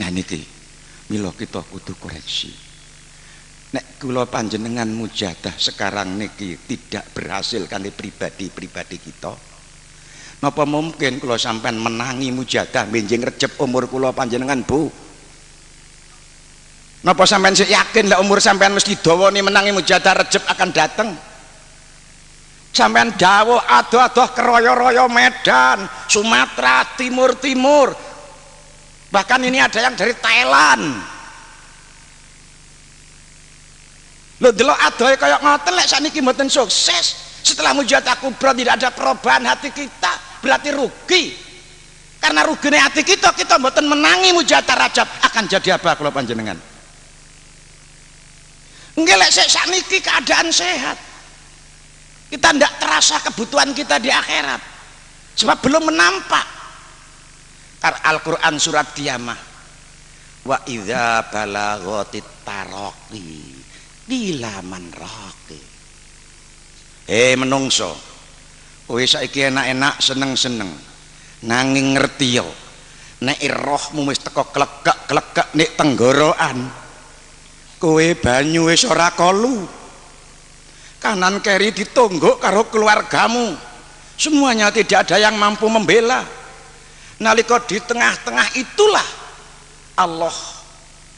Nah niki mila kita kudu koreksi. Nek kula panjenengan mujadah sekarang niki tidak berhasil kali pribadi-pribadi kita. Napa mungkin kula sampean menangi mujadah benjing recep umur kula panjenengan, Bu? Napa sampean sik yakin lah umur sampean mesti dawa ni menangi mujadah recep akan datang? Sampean dawuh adoh-adoh keroyo-royo Medan, Sumatera, Timur-Timur. Bahkan ini ada yang dari Thailand. Lho delok adohe kaya ngoten lek sakniki mboten sukses. Setelah mujadah kubra tidak ada perubahan hati kita, berarti rugi. Karena rugine hati kita mboten menangi mujadah Rajab, akan jadi apa kalau panjenengan? Nggih lek sakniki keadaan sehat. Kita tidak terasa kebutuhan kita di akhirat. Sebab belum menampak. Karena Al-Quran surat Qiyamah. Wa idza balaghatit taraqi bila man raqi. Menungso, kowe saiki enak-enak seneng-seneng, nanging ngerti yo nek rohmu wis teko klegak-klegak nek tenggorokan, kowe banyu wis ora kolu. Kanan kiri ditonggok karo keluargamu, semuanya tidak ada yang mampu membela. Nalika di tengah-tengah itulah Allah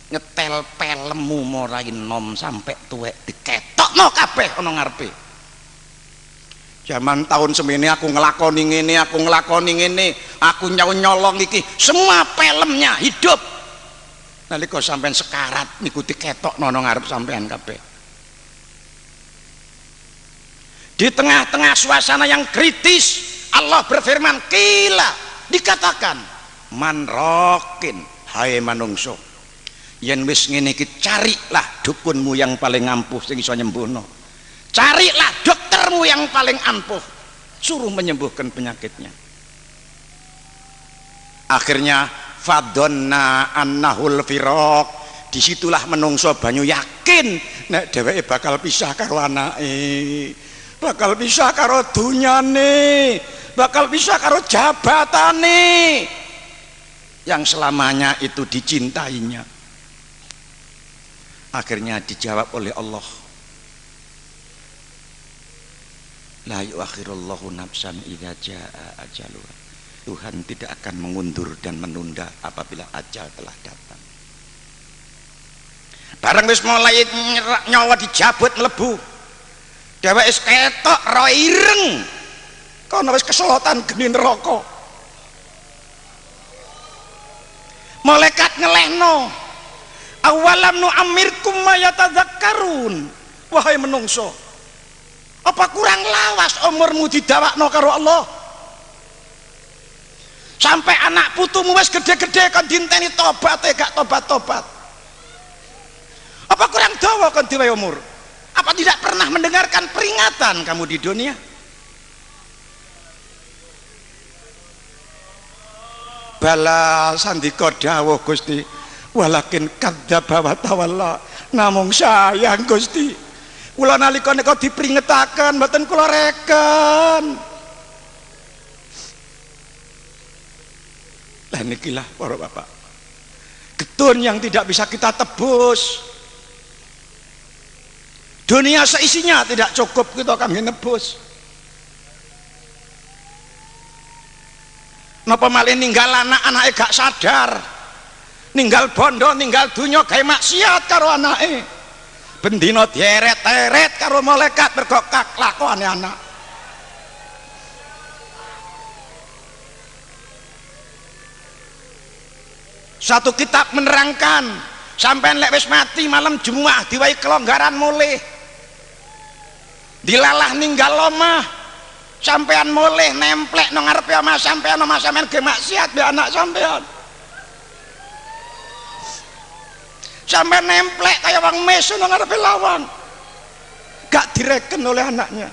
nyetel pelemu morai nom sampai tuwek diketokno kabeh ana ngarepe. Zaman tahun semene aku ngelakoni ngene, aku ngelakoni ngene, aku nyolong iki, semua pelemnya hidup. Nalika sampean sekarat niku diketokno ana ngarep sampean kabeh. Di tengah-tengah suasana yang kritis Allah berfirman, qila, dikatakan man rokin, hai manungso yen wis ngene iki carilah dukunmu yang paling ampuh sing iso nyembuhno, carilah doktermu yang paling ampuh, suruh menyembuhkan penyakitnya. Akhirnya fadonna annahul firaq, disitulah menungso banyu yakin nek dheweke bakal pisah karo anake, bakal bisa karo dunyane, bakal bisa karo jabatane yang selamanya itu dicintainya. Akhirnya dijawab oleh Allah, la yuakhirullahu nafsan idza jaa ajaluha. Tuhan tidak akan mengundur dan menunda apabila ajal telah datang. Bareng wis mulai nyawa dijabut mlebu, dheweke wis ketok ro ireng kono wis keselotan geni neraka. Malaikat ngelehno, awalam nu amirkum mayatadzakkarun, wahai menungso, apa kurang lawas umurmu didawakno karo Allah? Sampai anak putumu wis gede-gede kon dinteni tobat gak tobat-tobat. Apa kurang dawa kon diwehi umur? Apa tidak pernah mendengarkan peringatan kamu di dunia? Bala sandika dawuh Gusti, walakin kadzdzaba wa tawalla, namung sayang Gusti kula nalika nika dipringetaken mboten kula reken. Lah nikilah para bapak, yang tidak bisa kita tebus. Dunia seisinya tidak cukup kita kangge nebus. Napa malih ninggal anak-anake gak sadar. Ninggal bondo, ninggal dunya gawe maksiat karo anake. Bendina dieret-eret karo malaikat mergo kelakuane anak. Satu kitab menerangkan, sampean lek wis mati malam Jumat diwai kelonggaran mulih. Dilalah ninggal omah, sampean mulih nemplek nang ngarepe omah sampean ge maksiat be anak sampean. Sampai nemplek kayak wong mesu nang ngarepe lawang, gak direken oleh anaknya.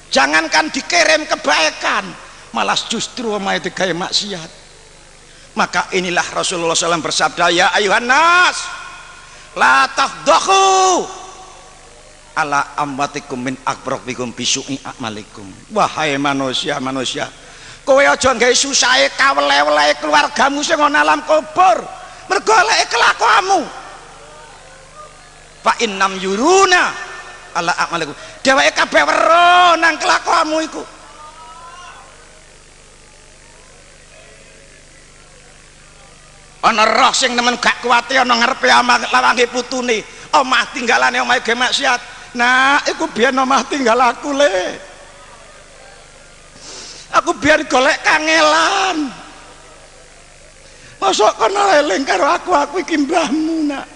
Jangankan dikirim kebaikan, malah justru omahe digawe maksiat. Maka inilah Rasulullah SAW bersabda, ya ayuhan nas la tafdahu ala ammatikum min akbarabikum bisu'i amalikum. Wahai manusia, kowe aja gawe susahe kawele-wele keluargamu sing ana alam kubur mergo eleke kelakuanmu. Fa innam yuruna ala amalikum, dheweke kabeh weruh nang kelakuanmu iku. Ana roh sing nemen gak kuwate ana ngarepe lawange putune, omah tinggalane omahe ge maksiat. Nah, iku biyen omah tinggal aku le. Aku biar golek kangelan. Mosok kono eling karo aku iki mbahmu, Nak.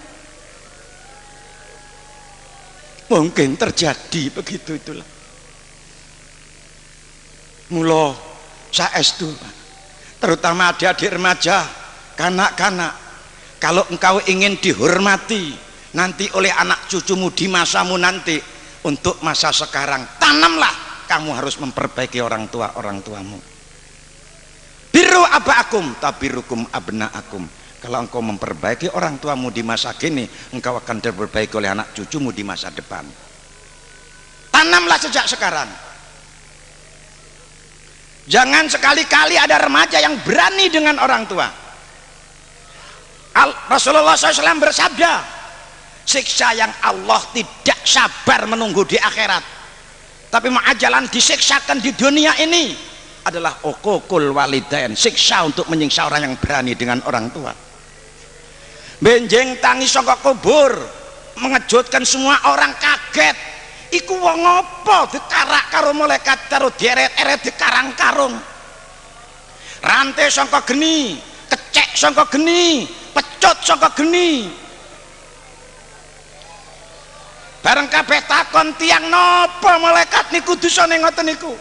Mungkin terjadi begitu itulah. Mula saestu, terutama adik-adik remaja, kanak-kanak, kalau engkau ingin dihormati nanti oleh anak cucumu di masamu nanti, untuk masa sekarang tanamlah kamu harus memperbaiki orang tuamu. Biru abaakum tabirukum abnaakum. Kalau engkau memperbaiki orang tuamu di masa kini, engkau akan diperbaiki oleh anak cucumu di masa depan. Tanamlah sejak sekarang. Jangan sekali-kali ada remaja yang berani dengan orang tua. Rasulullah SAW bersabda, siksa yang Allah tidak sabar menunggu di akhirat, tapi ma'ajalan disiksakan di dunia ini adalah uququl walidain, siksa untuk menyiksa orang yang berani dengan orang tua. Benjeng tangi saka kubur, mengejutkan semua orang kaget. Iku wong apa dikarak karo malaikat karo dieret-eret dikarang-karung. Rantai saka geni, kecek saka geni, pecut saka geni. Bareng kabeh takon tiang napa malaikat niku dosane ngoten niku.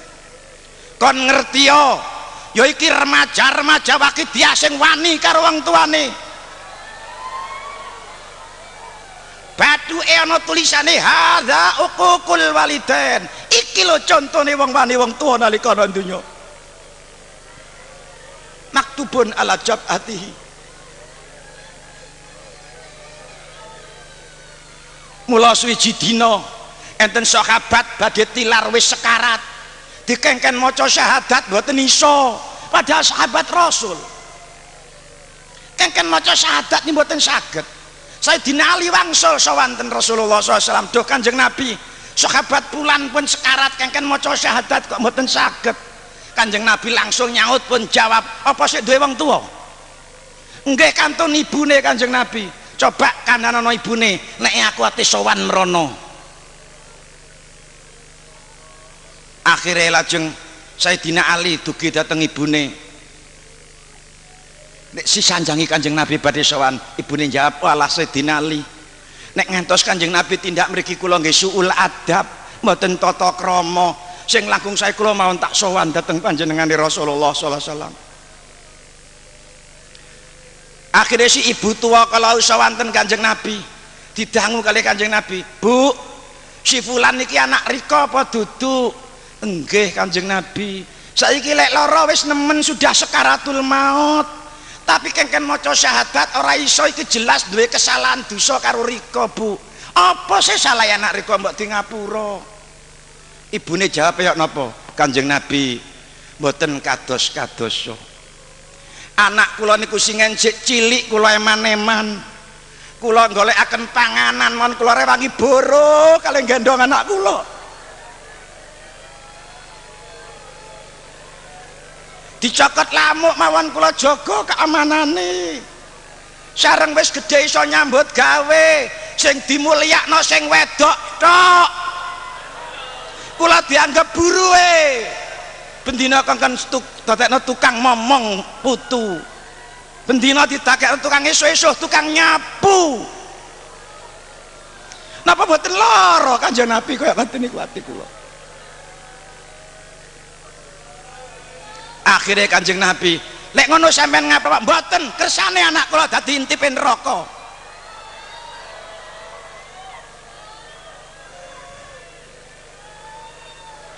Kon ngerti ya iki remaja-remaja waki dia sing wani karo wong tuane. Bathuke ana tulisane hadza uququl walidain. Iki lho contone wong wani wong tuwa nalika ana donya. Maktubun ala jabatihi. Mula suwiji dina enten sahabat badhe tilar wis sekarat, dikengken maca syahadat mboten iso, padahal sahabat Rasul kengken maca syahadat ni mboten saged. Sayyidina Ali wangsul sawanten Rasulullah SAW, duh Kanjeng Nabi, sahabat pulan pun sekarat kengken maca syahadat kok mboten saged. Kanjeng Nabi langsung nyaut pun jawab, apa sik duwe wong tuwa? Nggih kantun ibune Kanjeng Nabi. Coba kandhanono ibune, nek aku ate sowan mrono. Akhire lajeng Sayyidina Ali dugi dateng ibune. Nek si sanjangi Kanjeng Nabi badhe sowan, ibune jawab, "Walah Sayyidina Ali, nek ngantos Kanjeng Nabi tindak mriki kula nggih suul adab, mboten tata krama. Sing langkung sae kula mawon tak sowan dateng panjenengane Rasulullah sallallahu alaihi wasallam." Akhirnya si ibu tua kalau sawanten Kanjeng Nabi, didangu kali Kanjeng Nabi, "Bu, si fulan iki anak rika apa dudu?" "Enggih Kanjeng Nabi, saiki lek lara wis nemen sudah sekaratul maut, tapi kengken maca syahadat ora iso, iki jelas duwe kesalahan dosa karo rika, Bu." "Apa sih salah anak rika mbok di ngapura?" Ibune jawab, "Ya napa Kanjeng Nabi, mboten kados-kados. Anak kula niku sing enjik cilik kula eman-eman. Kula golekaken panganan mon kula rewangi boro kalih gendong anak kula. Dicokot lamuk mawon kula jaga keamanane. Sareng wis gedhe iso nyambut gawe, sing dimulyakno sing wedok tok. Kula dianggap buruhe. Bendina kengken dadekno tukang momong putu. Bendina didakekno tukang esuk-esuk tukang nyapu. Napa mboten lara Kanjeng Nabi kaya ngoten niku ati kula. Akhirnya Kanjeng Nabi, lek ngono sampean ngapa Pak? Mboten, kersane anak kula dadi intipe neraka.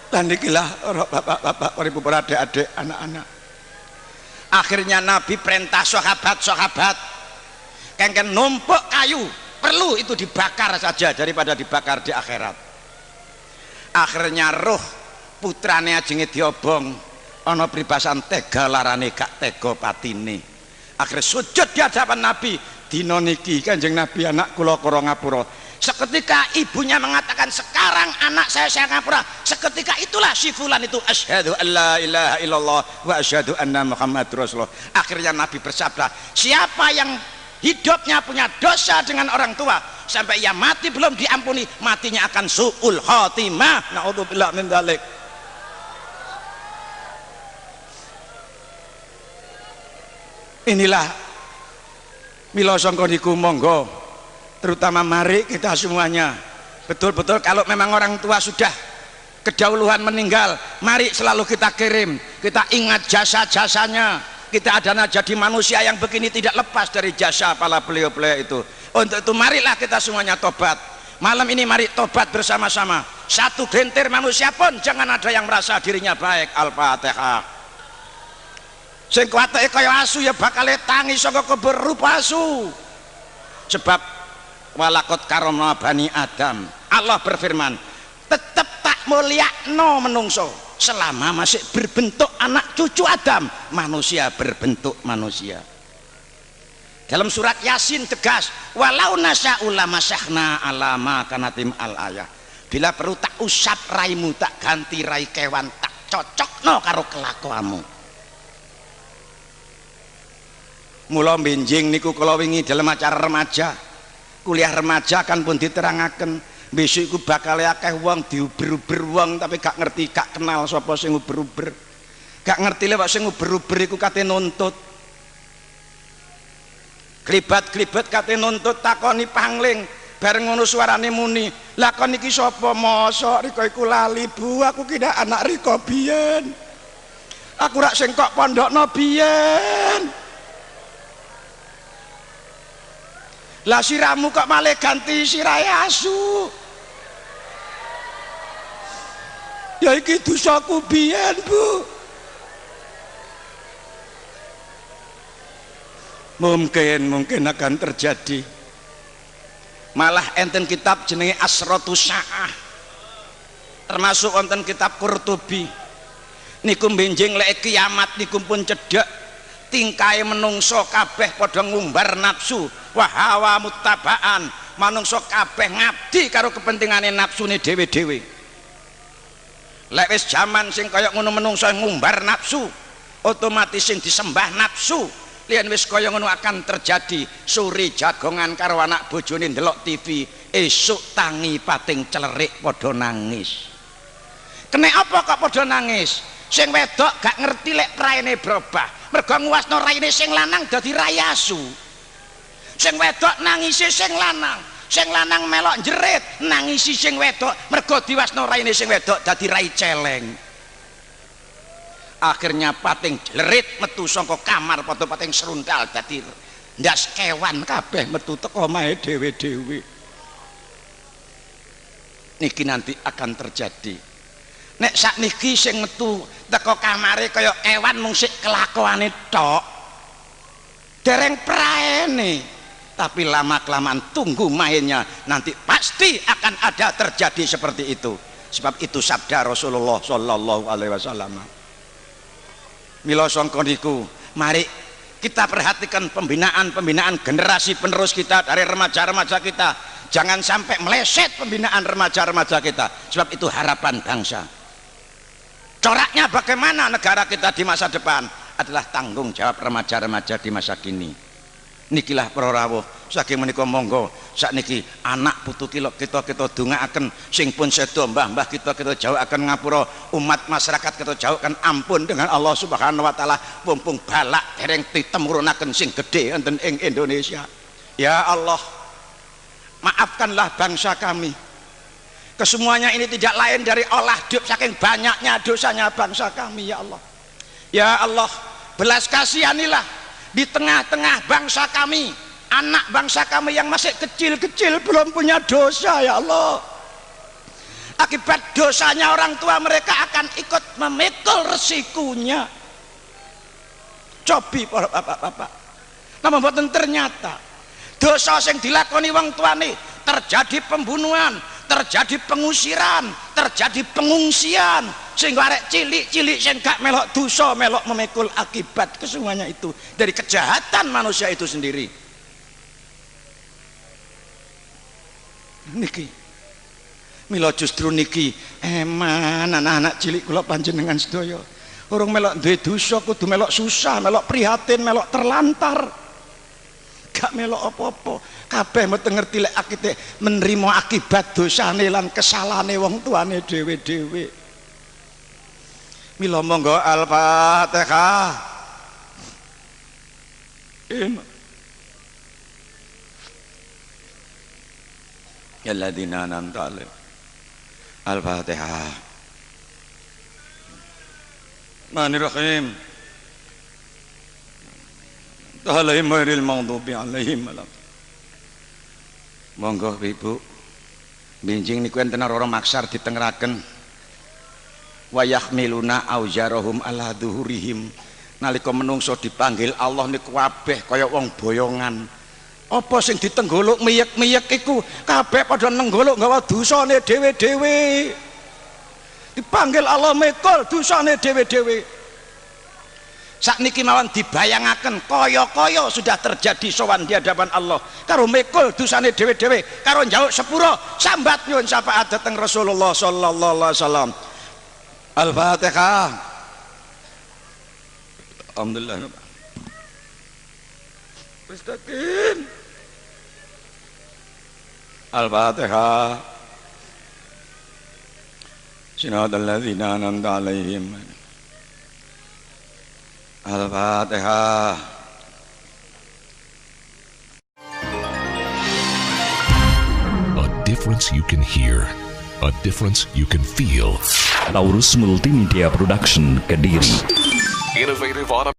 Dan ikilah bapak-bapak, ibu adik-adik, anak-anak. Akhirnya Nabi perintah sahabat-sahabat kengken numpuk kayu, perlu itu dibakar saja daripada dibakar di akhirat. Akhirnya roh putrane ajenge diobong, ana pribasan tega larane gak tega patine. Akhirnya sujud di hadapan Nabi. Dina niki Kanjeng Nabi anak kula karo ngapura. Seketika ibunya mengatakan sekarang anak saya ngapura. Seketika itulah si fulan itu asyhadu alla ilaha illallah wa asyhadu anna muhammadur rasulullah. Akhirnya Nabi bersabda, siapa yang hidupnya punya dosa dengan orang tua sampai ia mati belum diampuni, matinya akan su'ul khatimah. Naudzubillah min dzalik. Inilah mila sangka niku monggo terutama mari kita semuanya betul-betul kalau memang orang tua sudah kedahuluan meninggal, mari selalu kita kirim, kita ingat jasa-jasanya. Kita adalah jadi manusia yang begini tidak lepas dari jasa para beliau-beliau itu. Untuk itu marilah kita semuanya tobat. Malam ini mari tobat bersama-sama. Satu gelintir manusia pun jangan ada yang merasa dirinya baik. Al-Fatihah. Sing kuwateke kaya asu ya bakal tangi saka kubur rupa asu. Sebab walakot karomna bani Adam, Allah berfirman tetap tak mulyakno menungso selama masih berbentuk anak cucu Adam, manusia berbentuk manusia. Dalam surat Yasin tegas, walau nasya'u lamasyahna ala ma kanatim al ayah. Bila perlu tak usap raimu, tak ganti rai kewan, tak cocokno karo kelakuanmu. Mula benjing niku kala wingi dalam acara remaja, kuliah remaja kan pun diterangaken besok iku bakal akeh wong diuber-uber wong tapi gak ngerti, gak kenal sapa sing uber-uber, gak ngerti lewat sing uber-uber iku kate nuntut, klibat-klibat kate nuntut, takoni pangling bareng ngono suarane muni, lah kon iki sapa? Mosok Riko iku lali Bu, aku ki anak Riko biyen, aku rak sing kok pondokno biyen. Lah siramu kok malah ganti sirahe asu? Ya iki dosaku biyen Bu. Mungkin akan terjadi. Malah enten kitab jenenge Asratus Sa'ah, termasuk wonten kitab Qurtubi niku benjing lek kiamat niku pun cedhak. Tingkahe menungso kabeh padha ngumbar nafsu wa hawa muttabaan, manungso kabeh ngabdi karo kepentingane nafsune dhewe-dhewe. Lek wis jaman sing kaya ngono menungso ngumbar nafsu, otomatis sing disembah nafsu. Lian wis kaya ngono akan terjadi. Suri jagongan karo anak bojone ndelok TV, esuk tangi pating celerik padha nangis. Kene apa kok padha nangis? Sing wedok gak ngerti lek praene berubah, mergo nguwasno raine sing lanang dadi rai asu. Sing wedok nangisi sing lanang melok jerit nangisi sing wedok mergo diwasno raine sing wedok dadi rai celeng. Akhirnya pating jerit metu saka kamar padha pating seruntal dadi ndas kewan kabeh metu teko omahe dhewe-dhewe. Niki nanti akan terjadi. Nek sakniki sing metu teko kamare kaya kewan mung sik kelakuane tok, dereng praene, tapi lama-kelamaan tunggu mainnya nanti pasti akan ada terjadi seperti itu. Sebab itu sabda Rasulullah sallallahu alaihi wasallam. Mila sangka niku mari Kita perhatikan pembinaan generasi penerus kita, dari remaja-remaja kita, jangan sampai meleset pembinaan remaja-remaja kita, sebab itu harapan bangsa. Coraknya bagaimana negara kita di masa depan adalah tanggung jawab remaja-remaja di masa kini. Nikilah para rawuh saking menika monggo sakniki anak putu kita dongaaken, sing pun sedo mbah-mbah kita jauhaken ngapura, umat masyarakat kita jauhaken ampun dengan Allah Subhanahu wa taala, mumpung balak dereng ditemurunaken sing gedhe enten ing Indonesia. Ya Allah, maafkanlah bangsa kami. Kesemuanya ini tidak lain dari olah hidup saking banyaknya dosanya bangsa kami. Ya Allah, ya Allah, belas kasihanilah di tengah-tengah bangsa kami, anak bangsa kami yang masih kecil-kecil belum punya dosa. Ya Allah, akibat dosanya orang tua mereka akan ikut memikul resikonya. Cobi para bapak-bapak, namun boten ternyata dosa yang dilakoni wong tuane terjadi pembunuhan, terjadi pengusiran, terjadi pengungsian, sehingga arek cilik-cilik sing gak melok dosa melok memikul akibat kesemuanya itu dari kejahatan manusia itu sendiri. Niki mila justru niki eman anak-anak cilik kula panjenengan sedaya urung melok duwe dosa kudu melok susah, melok prihatin, melok terlantar, gak melok apa-apa, kabeh mboten ngerti lek akite menerima akibat dosane lan kesalahane wong tuane dhewe-dhewe. Mila monggo Al-Fatihah. Ya alladzina an'amta 'alaihim. Al-Fatihah. Bismillahirrahmanirrahim. Alaihim ghairil maghdubi 'alaihim. Monggo Ibu. Binjing niku enten ora maksar ditengeraken. Wa yahmiluna auzarahum ala dhuhurihim. Nalika menungso dipanggil Allah niku kabeh kaya wong boyongan. Apa sing ditenggolok miyek-miyek iku kabeh padha nenggolok nggawa dosane dhewe-dhewe. Dipanggil Allah mikul dosane dhewe-dhewe. Sakniki mawon dibayangaken kaya-kaya sudah terjadi sowan di hadapan Allah karo mikul dosane dhewe-dhewe, karo njaluk sepura sambat nyuwun syafaat dhateng Rasulullah sallallahu alaihi wasallam. Al-Fatihah. Alhamdulillah. Mustaqim. Al-Fatihah. Siratal ladzina an'amta 'alaihim. Al-Fatihah. A difference you can hear, a difference you can feel. Taurus Multimedia Production, Kediri. Innovative